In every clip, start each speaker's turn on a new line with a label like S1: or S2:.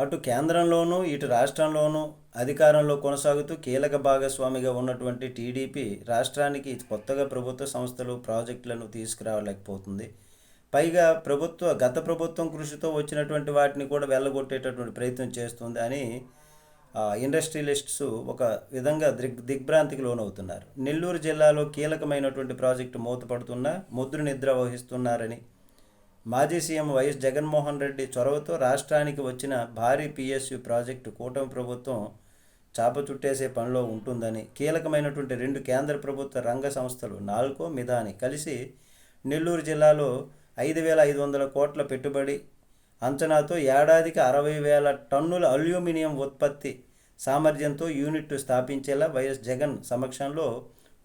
S1: అటు కేంద్రంలోనూ ఇటు రాష్ట్రంలోనూ అధికారంలో కొనసాగుతూ కీలక భాగస్వామిగా ఉన్నటువంటి టీడీపీ రాష్ట్రానికి కొత్తగా ప్రభుత్వ సంస్థలు ప్రాజెక్టులను తీసుకురాలేకపోతుంది. పైగా గత ప్రభుత్వం కృషితో వచ్చినటువంటి వాటిని కూడా వెళ్ళగొట్టేటటువంటి ప్రయత్నం చేస్తుంది అని ఇండస్ట్రియలిస్ట్స్ ఒక విధంగా దిగ్భ్రాంతికి లోనవుతున్నారు. నెల్లూరు జిల్లాలో కీలకమైనటువంటి ప్రాజెక్టు మూతపడుతున్నా ముద్ర నిద్ర వహిస్తున్నారని మాజీ సీఎం వైఎస్ జగన్మోహన్ రెడ్డి చొరవతో రాష్ట్రానికి వచ్చిన భారీ పిఎస్యు ప్రాజెక్టు కూటమి ప్రభుత్వం చాపచుట్టేసే పనిలో ఉంటుందని కీలకమైనటువంటి 2 కేంద్ర ప్రభుత్వ రంగ సంస్థలు నాల్కో, మిధాని కలిసి నెల్లూరు జిల్లాలో 5,500 కోట్ల పెట్టుబడి అంచనాతో ఏడాదికి 60,000 టన్నుల అల్యూమినియం ఉత్పత్తి సామర్థ్యంతో యూనిట్ స్థాపించేలా వైఎస్ జగన్ సమక్షంలో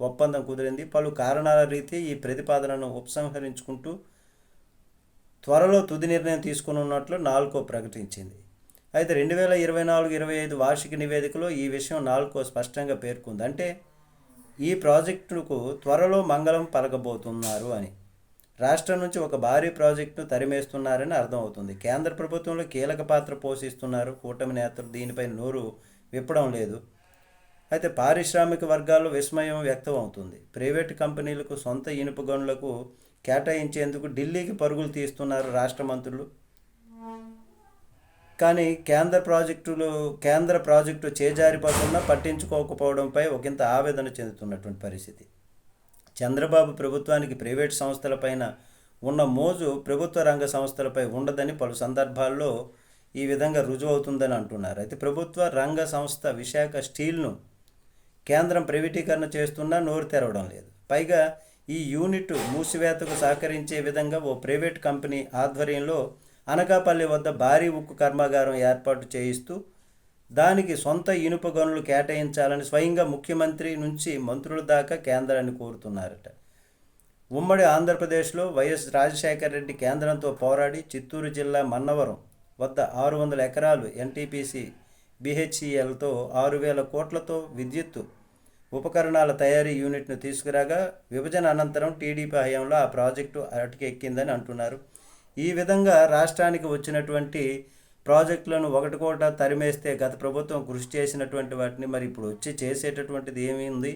S1: ఒప్పందం కుదిరింది. పలు కారణాల రీతి ఈ ప్రతిపాదనను ఉపసంహరించుకుంటూ త్వరలో తుది నిర్ణయం తీసుకున్నట్లు నాల్కో ప్రకటించింది. అయితే 2024-25 వార్షిక నివేదికలో ఈ విషయం నాల్కో స్పష్టంగా పేర్కొంది. అంటే ఈ ప్రాజెక్టుకు త్వరలో మంగళం పలకబోతున్నారు అని. రాష్ట్రం నుంచి ఒక భారీ ప్రాజెక్టును తరిమేస్తున్నారని అర్థమవుతుంది. కేంద్ర ప్రభుత్వంలో కీలక పాత్ర పోషిస్తున్నారు కూటమి నేతలు. దీనిపై నోరు విప్పడం లేదు. అయితే పారిశ్రామిక వర్గాల్లో విస్మయం వ్యక్తం అవుతుంది. ప్రైవేటు కంపెనీలకు సొంత ఇనుప గనులకు కేటాయించేందుకు ఢిల్లీకి పరుగులు తీస్తున్నారు రాష్ట్ర మంత్రులు. కానీ కేంద్ర ప్రాజెక్టు చేజారిపోతున్నా పట్టించుకోకపోవడంపై ఒకంత ఆవేదన చెందుతున్నటువంటి పరిస్థితి. చంద్రబాబు ప్రభుత్వానికి ప్రైవేట్ సంస్థలపైన ఉన్న మోజు ప్రభుత్వ రంగ సంస్థలపై ఉండదని పలు సందర్భాల్లో ఈ విధంగా రుజువు అవుతుందని అంటున్నారు. అయితే ప్రభుత్వ రంగ సంస్థ విశాఖ స్టీల్ను కేంద్రం ప్రైవేటీకరణ చేస్తున్నా నోరు తెరవడం లేదు. పైగా ఈ యూనిట్ మూసివేతకు సహకరించే విధంగా ఓ ప్రైవేట్ కంపెనీ ఆధ్వర్యంలో అనకాపల్లి వద్ద భారీ ఉక్కు కర్మాగారం ఏర్పాటు చేయిస్తూ దానికి సొంత ఇనుప గనులు కేటాయించాలని స్వయంగా ముఖ్యమంత్రి నుంచి మంత్రుల దాకా కేంద్రాన్ని కోరుతున్నారట. ఉమ్మడి ఆంధ్రప్రదేశ్లో వైఎస్ రాజశేఖర రెడ్డి కేంద్రంతో పోరాడి చిత్తూరు జిల్లా మన్నవరం వద్ద 600 ఎకరాలు ఎన్టీపీసీ బీహెచ్ఈఎల్తో 6,000 కోట్లతో విద్యుత్తు ఉపకరణాల తయారీ యూనిట్ను తీసుకురాగా విభజన అనంతరం టీడీపీ హయాంలో ఆ ప్రాజెక్టు అటకెక్కిందని అంటున్నారు. ఈ విధంగా రాష్ట్రానికి వచ్చినటువంటి ప్రాజెక్టులను ఒకటికోట తరిమేస్తే గత ప్రభుత్వం కృషి చేసినటువంటి వాటిని మరి ఇప్పుడు వచ్చి చేసేటటువంటిది ఏమి ఉంది,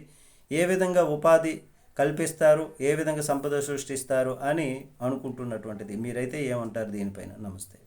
S1: ఏ విధంగా ఉపాధి కల్పిస్తారు, ఏ విధంగా సంపద సృష్టిస్తారు అని అనుకుంటున్నటువంటిది. మీరైతే ఏమంటారు దీనిపైన? నమస్తే.